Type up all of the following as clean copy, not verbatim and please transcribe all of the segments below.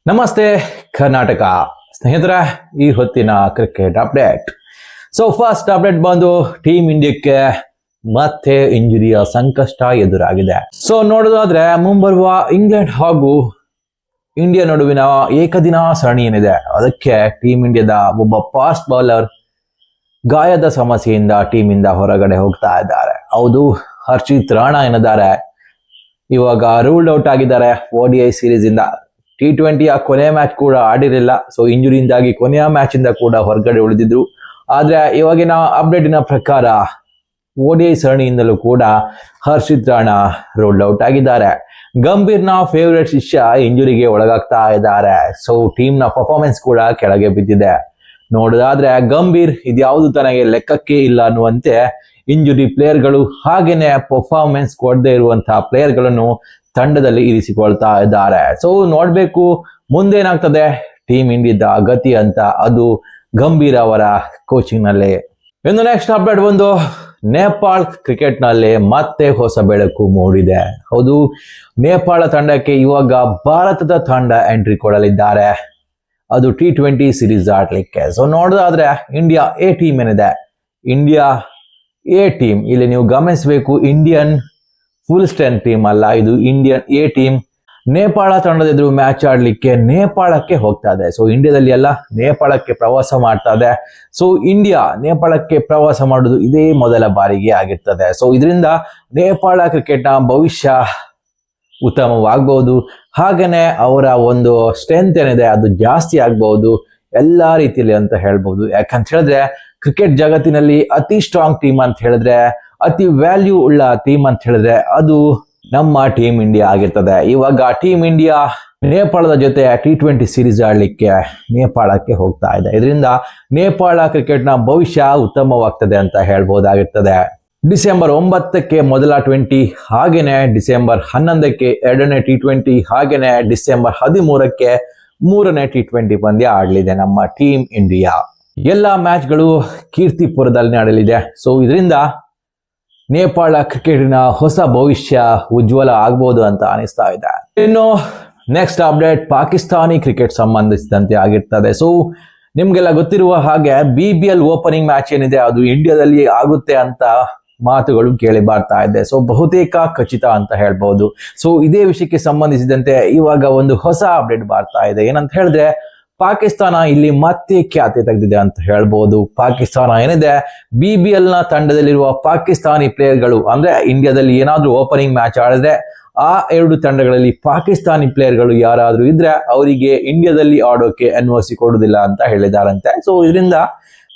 ನಮಸ್ತೆ ಕರ್ನಾಟಕ ಸ್ನೇಹಿತರೆ, ಈ ಹೊತ್ತಿನ ಕ್ರಿಕೆಟ್ ಅಪ್ಡೇಟ್. ಫಸ್ಟ್ ಅಪ್ಡೇಟ್ ಬಂದು ಟೀಮ್ ಇಂಡಿಯಾಕ್ಕೆ ಮತ್ತೆ ಇಂಜುರಿಯ ಸಂಕಷ್ಟ ಎದುರಾಗಿದೆ. ನೋಡೋದಾದ್ರೆ ಮುಂಬರುವ ಇಂಗ್ಲೆಂಡ್ ಹಾಗೂ ಇಂಡಿಯಾ ನಡುವಿನ ಏಕದಿನ ಸರಣಿ ಏನಿದೆ ಅದಕ್ಕೆ ಟೀಮ್ ಇಂಡಿಯಾದ ಒಬ್ಬ ಫಾಸ್ಟ್ ಬೌಲರ್ ಗಾಯದ ಸಮಸ್ಯೆಯಿಂದ ಟೀಮ್ ಇಂದ ಹೊರಗಡೆ ಹೋಗ್ತಾ ಇದ್ದಾರೆ. ಹೌದು, ಹರ್ಷಿತ್ ರಾಣಾ ಏನಿದ್ದಾರೆ ಇವಾಗ ರೂಲ್ಡ್ ಔಟ್ ಆಗಿದ್ದಾರೆ ODI ಸೀರೀಸ್ ಇಂದ. T20 ಕೊನೆಯ ಮ್ಯಾಚ್ ಕೂಡ ಆಡಿರಲಿಲ್ಲ. ಇಂಜುರಿಯಿಂದಾಗಿ ಕೊನೆಯ ಮ್ಯಾಚ್ ಇಂದ ಕೂಡ ಹೊರಗಡೆ ಉಳಿದಿದ್ರು. ಆದ್ರೆ ಇವಾಗಿನ ಅಪ್ಡೇಟಿನ ಪ್ರಕಾರ ODI ಸರಣಿಯಿಂದಲೂ ಕೂಡ ಹರ್ಷಿತ್ ರಾಣಾ ರೂಲ್ಡ್ ಔಟ್ ಆಗಿದ್ದಾರೆ. ಗಂಭೀರ್ನ ಫೇವರೇಟ್ ಶಿಷ್ಯ ಇಂಜುರಿಗೆ ಒಳಗಾಗ್ತಾ ಇದ್ದಾರೆ. ಟೀಮ್ ನ ಪರ್ಫಾರ್ಮೆನ್ಸ್ ಕೂಡ ಕೆಳಗೆ ಬಿದ್ದಿದೆ. ನೋಡೋದಾದ್ರೆ ಗಂಭೀರ್ ಇದ್ಯಾವುದು ತನಗೆ ಲೆಕ್ಕಕ್ಕೆ ಇಲ್ಲ ಅನ್ನುವಂತೆ ಇಂಜುರಿ ಪ್ಲೇಯರ್ಗಳು ಹಾಗೇನೆ ಪರ್ಫಾರ್ಮೆನ್ಸ್ ಕೊಡದೇ ಇರುವಂತಹ ಪ್ಲೇಯರ್ಗಳನ್ನು ತಂಡದಲ್ಲಿ ಇರಿಸಿಕೊಳ್ತಾ ಇದ್ದಾರೆ. ನೋಡ್ಬೇಕು ಮುಂದೇನಾಗ್ತದೆ ಟೀಮ್ ಇಂಡಿಯಾದ ಗತಿ ಅಂತ. ಅದು ಗಂಭೀರ್ ಅವರ ಕೋಚಿಂಗ್ ನಲ್ಲಿ. ಇನ್ನು ನೆಕ್ಸ್ಟ್ ಅಪ್ಡೇಟ್ ಬಂದು ನೇಪಾಳ ಕ್ರಿಕೆಟ್ ನಲ್ಲಿ ಮತ್ತೆ ಹೊಸ ಬೆಳಕು ಮೂಡಿದೆ. ಹೌದು, ನೇಪಾಳ ತಂಡಕ್ಕೆ ಇವಾಗ ಭಾರತದ ತಂಡ ಎಂಟ್ರಿ ಕೊಡಲಿದ್ದಾರೆ. ಅದು T20 ಸೀರೀಸ್ ಆಡ್ಲಿಕ್ಕೆ. ನೋಡೋದಾದ್ರೆ ಇಂಡಿಯಾ ಎ ಟೀಮ್ ಏನಿದೆ, ಇಂಡಿಯಾ ಎ ಟೀಮ್ ಇಲ್ಲಿ ನೀವು ಗಮನಿಸಬೇಕು, ಇಂಡಿಯನ್ ಫುಲ್ ಸ್ಟ್ರೆಂತ್ ಟೀಮ್ ಅಲ್ಲ, ಇದು ಇಂಡಿಯನ್ ಎ ಟೀಮ್. ನೇಪಾಳ ತಂಡದ ಎದುರು ಮ್ಯಾಚ್ ಆಡ್ಲಿಕ್ಕೆ ನೇಪಾಳಕ್ಕೆ ಹೋಗ್ತಾ ಇದೆ. ಇಂಡಿಯಾದಲ್ಲಿ ಎಲ್ಲ ನೇಪಾಳಕ್ಕೆ ಪ್ರವಾಸ ಮಾಡ್ತಾ ಇದೆ. ಇಂಡಿಯಾ ನೇಪಾಳಕ್ಕೆ ಪ್ರವಾಸ ಮಾಡುವುದು ಇದೇ ಮೊದಲ ಬಾರಿಗೆ ಆಗಿರ್ತದೆ. ಇದರಿಂದ ನೇಪಾಳ ಕ್ರಿಕೆಟ್ನ ಭವಿಷ್ಯ ಉತ್ತಮವಾಗಬಹುದು. ಹಾಗೇನೆ ಅವರ ಒಂದು ಸ್ಟ್ರೆಂತ್ ಏನಿದೆ ಅದು ಜಾಸ್ತಿ ಆಗಬಹುದು ಎಲ್ಲಾ ರೀತಿಯಲ್ಲಿ ಅಂತ ಹೇಳ್ಬಹುದು. ಯಾಕಂತ ಹೇಳಿದ್ರೆ ಕ್ರಿಕೆಟ್ ಜಗತ್ತಿನಲ್ಲಿ ಅತಿ ಸ್ಟ್ರಾಂಗ್ ಟೀಮ್ ಅಂತ ಹೇಳಿದ್ರೆ, ಅತಿ ವ್ಯಾಲ್ಯೂ ಉಳ್ಳ ಟೀಮ್ ಅಂತ ಹೇಳಿದ್ರೆ ಅದು ನಮ್ಮ ಟೀಮ್ ಇಂಡಿಯಾ ಆಗಿರ್ತದೆ. ಇವಾಗ ಟೀಮ್ ಇಂಡಿಯಾ ನೇಪಾಳದ ಜೊತೆ T20 ಸೀರೀಸ್ ಆಡ್ಲಿಕ್ಕೆ ನೇಪಾಳಕ್ಕೆ ಹೋಗ್ತಾ ಇದೆ. ಇದರಿಂದ ನೇಪಾಳ ಕ್ರಿಕೆಟ್ನ ಭವಿಷ್ಯ ಉತ್ತಮವಾಗ್ತದೆ ಅಂತ ಹೇಳ್ಬಹುದಾಗಿರ್ತದೆ. ಡಿಸೆಂಬರ್ 9ಕ್ಕೆ ಮೊದಲ 20, ಹಾಗೇನೆ ಡಿಸೆಂಬರ್ 11ಕ್ಕೆ ಎರಡನೇ T20, ಹಾಗೇನೆ ಡಿಸೆಂಬರ್ 13ಕ್ಕೆ ಮೂರನೇ T20 ಪಂದ್ಯ ಆಡಲಿದೆ ನಮ್ಮ ಟೀಮ್ ಇಂಡಿಯಾ. ಎಲ್ಲ ಮ್ಯಾಚ್ಗಳು ಕೀರ್ತಿಪುರದಲ್ಲಿ ನಡೆಯಲಿದೆ. ಇದರಿಂದ ನೇಪಾಳ ಕ್ರಿಕೆಟಿನ ಹೊಸ ಭವಿಷ್ಯ ಉಜ್ವಲ ಆಗಬಹುದು ಅಂತ ಅನಿಸ್ತಾ ಇದೆ. ಇನ್ನು ನೆಕ್ಸ್ಟ್ ಅಪ್ಡೇಟ್ ಪಾಕಿಸ್ತಾನಿ ಕ್ರಿಕೆಟ್ ಸಂಬಂಧಿಸಿದಂತೆ ಆಗಿರ್ತದೆ. ನಿಮ್ಗೆಲ್ಲ ಗೊತ್ತಿರುವ ಹಾಗೆ BBL ಓಪನಿಂಗ್ ಮ್ಯಾಚ್ ಏನಿದೆ ಅದು ಇಂಡಿಯಾದಲ್ಲಿ ಆಗುತ್ತೆ ಅಂತ ಮಾತುಗಳು ಕೇಳಿ ಬರ್ತಾ ಇದೆ. ಬಹುತೇಕ ಖಚಿತ ಅಂತ ಹೇಳ್ಬಹುದು. ಇದೇ ವಿಷಯಕ್ಕೆ ಸಂಬಂಧಿಸಿದಂತೆ ಇವಾಗ ಒಂದು ಹೊಸ ಅಪ್ಡೇಟ್ ಬರ್ತಾ ಇದೆ. ಏನಂತ ಹೇಳಿದ್ರೆ ಪಾಕಿಸ್ತಾನ ಇಲ್ಲಿ ಮತ್ತೆ ಖ್ಯಾತಿ ತೆಗೆದಿದೆ ಅಂತ ಹೇಳ್ಬಹುದು. ಪಾಕಿಸ್ತಾನ ಏನಿದೆ BBL ನ ತಂಡದಲ್ಲಿರುವ ಪಾಕಿಸ್ತಾನಿ ಪ್ಲೇಯರ್ಗಳು ಅಂದ್ರೆ ಇಂಡಿಯಾದಲ್ಲಿ ಏನಾದ್ರೂ ಓಪನಿಂಗ್ ಮ್ಯಾಚ್ ಆಡಿದ್ರೆ ಆ ಎರಡು ತಂಡಗಳಲ್ಲಿ ಪಾಕಿಸ್ತಾನಿ ಪ್ಲೇಯರ್ಗಳು ಯಾರಾದ್ರೂ ಇದ್ರೆ ಅವರಿಗೆ ಇಂಡಿಯಾದಲ್ಲಿ ಆಡೋಕೆ NOC ಕೊಡುವುದಿಲ್ಲ ಅಂತ ಹೇಳಿದಾರಂತೆ. ಇದರಿಂದ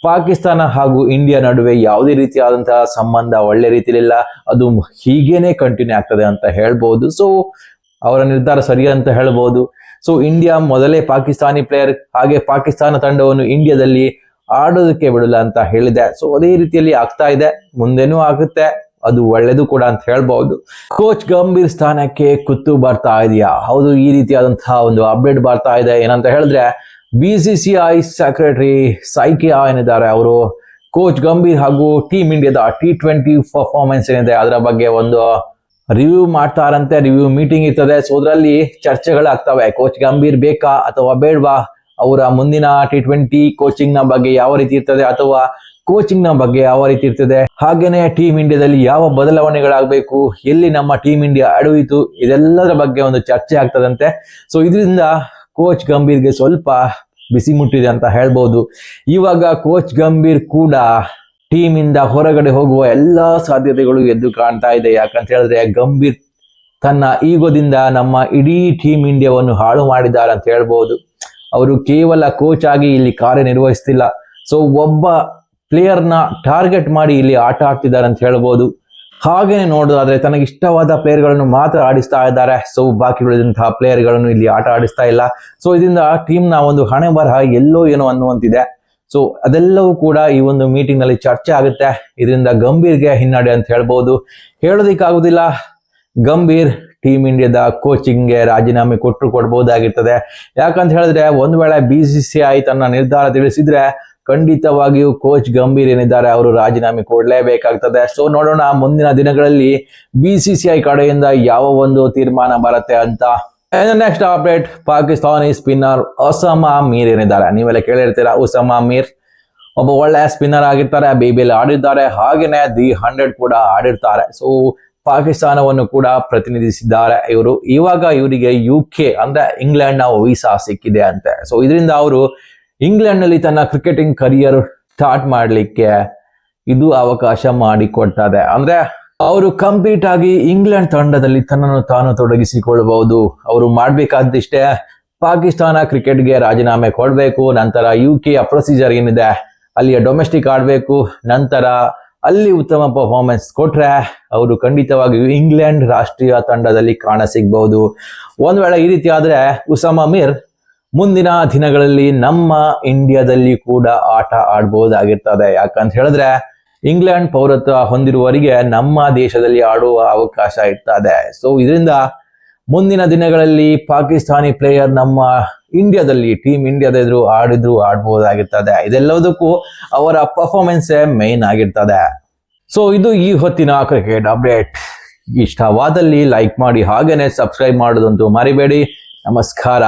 ಪಾಕಿಸ್ತಾನ ಹಾಗೂ ಇಂಡಿಯಾ ನಡುವೆ ಯಾವುದೇ ರೀತಿಯಾದಂತಹ ಸಂಬಂಧ ಒಳ್ಳೆ ರೀತಿಯಲ್ಲಿಲ್ಲ, ಅದು ಹೀಗೇನೆ ಕಂಟಿನ್ಯೂ ಆಗ್ತದೆ ಅಂತ ಹೇಳ್ಬಹುದು. ಅವರ ನಿರ್ಧಾರ ಸರಿ ಅಂತ ಹೇಳ್ಬಹುದು. ಇಂಡಿಯಾ ಮೊದಲೇ ಪಾಕಿಸ್ತಾನಿ ಪ್ಲೇಯರ್ ಹಾಗೆ ಪಾಕಿಸ್ತಾನ ತಂಡವನ್ನು ಇಂಡಿಯಾದಲ್ಲಿ ಆಡೋದಕ್ಕೆ ಬಿಡಲ್ಲ ಅಂತ ಹೇಳಿದೆ. ಅದೇ ರೀತಿಯಲ್ಲಿ ಆಗ್ತಾ ಇದೆ, ಮುಂದೇನೂ ಆಗುತ್ತೆ, ಅದು ಒಳ್ಳೇದು ಕೂಡ ಅಂತ ಹೇಳ್ಬಹುದು. ಕೋಚ್ ಗಂಭೀರ್ ಸ್ಥಾನಕ್ಕೆ ಕುತ್ತು ಬರ್ತಾ ಇದೆಯಾ? ಹೌದು, ಈ ರೀತಿಯಾದಂತಹ ಒಂದು ಅಪ್ಡೇಟ್ ಬರ್ತಾ ಇದೆ. ಏನಂತ ಹೇಳಿದ್ರೆ BCCI ಸೆಕ್ರೆಟರಿ ಸೈಕಿಯಾ ಏನಿದ್ದಾರೆ ಅವರು ಕೋಚ್ ಗಂಭೀರ್ ಹಾಗೂ ಟೀಮ್ ಇಂಡಿಯಾದ T20 ಪರ್ಫಾರ್ಮೆನ್ಸ್ ಏನಿದೆ ಅದರ ಬಗ್ಗೆ ಒಂದು ರಿವ್ಯೂ ಮಾಡ್ತಾರಂತೆ. ರಿವ್ಯೂ ಮೀಟಿಂಗ್ ಇರ್ತದೆ. ಅದರಲ್ಲಿ ಚರ್ಚೆಗಳಾಗ್ತವೆ. ಕೋಚ್ ಗಂಭೀರ್ ಬೇಕಾ ಅಥವಾ ಬೇಡವಾ, ಅವರ ಮುಂದಿನ T20 ಕೋಚಿಂಗ್ ನ ಬಗ್ಗೆ ಯಾವ ರೀತಿ ಇರ್ತದೆ ಅಥವಾ ಕೋಚಿಂಗ್ ನ ಬಗ್ಗೆ ಯಾವ ರೀತಿ ಇರ್ತದೆ, ಹಾಗೇನೆ ಟೀಮ್ ಇಂಡಿಯಾದಲ್ಲಿ ಯಾವ ಬದಲಾವಣೆಗಳಾಗಬೇಕು, ಎಲ್ಲಿ ನಮ್ಮ ಟೀಮ್ ಇಂಡಿಯಾ ಅಡವಿತು, ಇದೆಲ್ಲದರ ಬಗ್ಗೆ ಒಂದು ಚರ್ಚೆ ಆಗ್ತದಂತೆ. ಇದರಿಂದ ಕೋಚ್ ಗಂಭೀರ್ಗೆ ಸ್ವಲ್ಪ ಬಿಸಿ ಮುಟ್ಟಿದೆ ಅಂತ ಹೇಳ್ಬಹುದು. ಇವಾಗ ಕೋಚ್ ಗಂಭೀರ್ ಕೂಡ ಟೀಮ್ ಇಂದ ಹೊರಗಡೆ ಹೋಗುವ ಎಲ್ಲಾ ಸಾಧ್ಯತೆಗಳು ಎದ್ದು ಕಾಣ್ತಾ ಇದೆ. ಯಾಕಂತ ಹೇಳಿದ್ರೆ ಗಂಭೀರ್ ತನ್ನ ಈಗೋದಿಂದ ನಮ್ಮ ಇಡೀ ಟೀಮ್ ಇಂಡಿಯಾವನ್ನು ಹಾಳು ಮಾಡಿದ್ದಾರೆ ಅಂತ ಹೇಳ್ಬಹುದು. ಅವರು ಕೇವಲ ಕೋಚ್ ಆಗಿ ಇಲ್ಲಿ ಕಾರ್ಯನಿರ್ವಹಿಸ್ತಿಲ್ಲ, ಒಬ್ಬ ಪ್ಲೇಯರ್ನ ಟಾರ್ಗೆಟ್ ಮಾಡಿ ಇಲ್ಲಿ ಆಟ ಆಡ್ತಿದ್ದಾರೆ ಅಂತ ಹೇಳ್ಬಹುದು. ಹಾಗೇನೆ ನೋಡೋದಾದ್ರೆ ತನಗೆ ಇಷ್ಟವಾದ ಪ್ಲೇಯರ್ಗಳನ್ನು ಮಾತ್ರ ಆಡಿಸ್ತಾ ಇದ್ದಾರೆ. ಬಾಕಿ ಉಳಿದಂತಹ ಪ್ಲೇಯರ್ಗಳನ್ನು ಇಲ್ಲಿ ಆಟ ಆಡಿಸ್ತಾ ಇಲ್ಲ. ಇದರಿಂದ ಟೀಮ್ ನ ಒಂದು ಹಣೆ ಬರಹ ಎಲ್ಲೋ ಏನೋ ಅನ್ನುವಂತಿದೆ. ಅದೆಲ್ಲವೂ ಕೂಡ ಈ ಒಂದು ಮೀಟಿಂಗ್ ನಲ್ಲಿ ಚರ್ಚೆ ಆಗುತ್ತೆ. ಇದರಿಂದ ಗಂಭೀರ್ಗೆ ಹಿನ್ನಡೆ ಅಂತ ಹೇಳ್ಬಹುದು. ಹೇಳೋದಿಕ್ಕಾಗುದಿಲ್ಲ, ಗಂಭೀರ್ ಟೀಮ್ ಇಂಡಿಯಾದ ಕೋಚಿಂಗ್ಗೆ ರಾಜೀನಾಮೆ ಕೊಡಬಹುದಾಗಿರ್ತದೆ. ಯಾಕಂತ ಹೇಳಿದ್ರೆ ಒಂದು ವೇಳೆ BCCI ತನ್ನ ನಿರ್ಧಾರ ತಿಳಿಸಿದ್ರೆ ಖಂಡಿತವಾಗಿಯೂ ಕೋಚ್ ಗಂಭೀರ್ ಏನಿದ್ದಾರೆ ಅವರು ರಾಜೀನಾಮೆ ಕೊಡಲೇಬೇಕಾಗ್ತದೆ. ನೋಡೋಣ ಮುಂದಿನ ದಿನಗಳಲ್ಲಿ BCCI ಕಡೆಯಿಂದ ಯಾವ ಒಂದು ತೀರ್ಮಾನ ಬರುತ್ತೆ ಅಂತ. Next update, Pakistani spinner Usama Mir ಏನಿದ್ದಾರೆ, ನೀವೆಲ್ಲ ಕೇಳಿರ್ತೀರಾ. ಉಸಾಮಾ ಮೀರ್ ಒಬ್ಬ ಒಳ್ಳೆ ಸ್ಪಿನ್ನರ್ ಆಗಿರ್ತಾರೆ, BBL ಆಡಿರ್ತಾರೆ, ಹಾಗೇನೆ ದಿ 100 ಕೂಡ ಆಡಿರ್ತಾರೆ. ಸೊ ಪಾಕಿಸ್ತಾನವನ್ನು ಕೂಡ ಪ್ರತಿನಿಧಿಸಿದ್ದಾರೆ ಇವರು. ಇವಾಗ ಇವರಿಗೆ UK ಅಂದ್ರೆ ಇಂಗ್ಲೆಂಡ್ ನ ವೀಸಾ ಸಿಕ್ಕಿದೆ ಅಂತೆ. ಸೊ ಇದರಿಂದ ಅವರು ಇಂಗ್ಲೆಂಡ್ ನಲ್ಲಿ ತನ್ನ ಕ್ರಿಕೆಟಿಂಗ್ ಕರಿಯರ್ ಸ್ಟಾರ್ಟ್ ಮಾಡ್ಲಿಕ್ಕೆ ಇದು ಅವಕಾಶ ಮಾಡಿಕೊಡ್ತದೆ. ಅಂದ್ರೆ ಅವರು ಕಂಪ್ಲೀಟ್ ಆಗಿ ಇಂಗ್ಲೆಂಡ್ ತಂಡದಲ್ಲಿ ತನ್ನನ್ನು ತಾನು ತೊಡಗಿಸಿಕೊಳ್ಳಬಹುದು. ಅವರು ಮಾಡ್ಬೇಕಾದಿಷ್ಟೇ, ಪಾಕಿಸ್ತಾನ ಕ್ರಿಕೆಟ್ಗೆ ರಾಜೀನಾಮೆ ಕೊಡಬೇಕು, ನಂತರ UK ಪ್ರೊಸೀಜರ್ ಏನಿದೆ ಅಲ್ಲಿಯ ಡೊಮೆಸ್ಟಿಕ್ ಆಡಬೇಕು, ನಂತರ ಅಲ್ಲಿ ಉತ್ತಮ ಪರ್ಫಾರ್ಮೆನ್ಸ್ ಕೊಟ್ರೆ ಅವರು ಖಂಡಿತವಾಗಿಯೂ ಇಂಗ್ಲೆಂಡ್ ರಾಷ್ಟ್ರೀಯ ತಂಡದಲ್ಲಿ ಕಾಣ ಸಿಗಬಹುದು. ಒಂದ್ ವೇಳೆ ಈ ರೀತಿ ಆದ್ರೆ ಉಸಾಮಾ ಮೀರ್ ಮುಂದಿನ ದಿನಗಳಲ್ಲಿ ನಮ್ಮ ಇಂಡಿಯಾದಲ್ಲಿ ಕೂಡ ಆಟ ಆಡ್ಬಹುದಾಗಿರ್ತದೆ. ಯಾಕಂತ ಹೇಳಿದ್ರೆ ಇಂಗ್ಲೆಂಡ್ ಪೌರತ್ವ ಹೊಂದಿರುವವರಿಗೆ ನಮ್ಮ ದೇಶದಲ್ಲಿ ಆಡುವ ಅವಕಾಶ ಇರ್ತದೆ. ಸೊ ಇದರಿಂದ ಮುಂದಿನ ದಿನಗಳಲ್ಲಿ ಪಾಕಿಸ್ತಾನಿ ಪ್ಲೇಯರ್ ನಮ್ಮ ಇಂಡಿಯಾದಲ್ಲಿ, ಟೀಮ್ ಇಂಡಿಯಾದ ಎದುರು ಆಡಬಹುದಾಗಿರ್ತದೆ. ಇದೆಲ್ಲದಕ್ಕೂ ಅವರ ಪರ್ಫಾರ್ಮೆನ್ಸ್ ಮೇನ್ ಆಗಿರ್ತದೆ. ಸೊ ಇದು ಈ ಹೊತ್ತಿನ ಕ್ರಿಕೆಟ್ ಅಪ್ಡೇಟ್. ಇಷ್ಟವಾದಲ್ಲಿ ಲೈಕ್ ಮಾಡಿ, ಹಾಗೇನೆ ಸಬ್ಸ್ಕ್ರೈಬ್ ಮಾಡೋದಂತೂ ಮರಿಬೇಡಿ. ನಮಸ್ಕಾರ.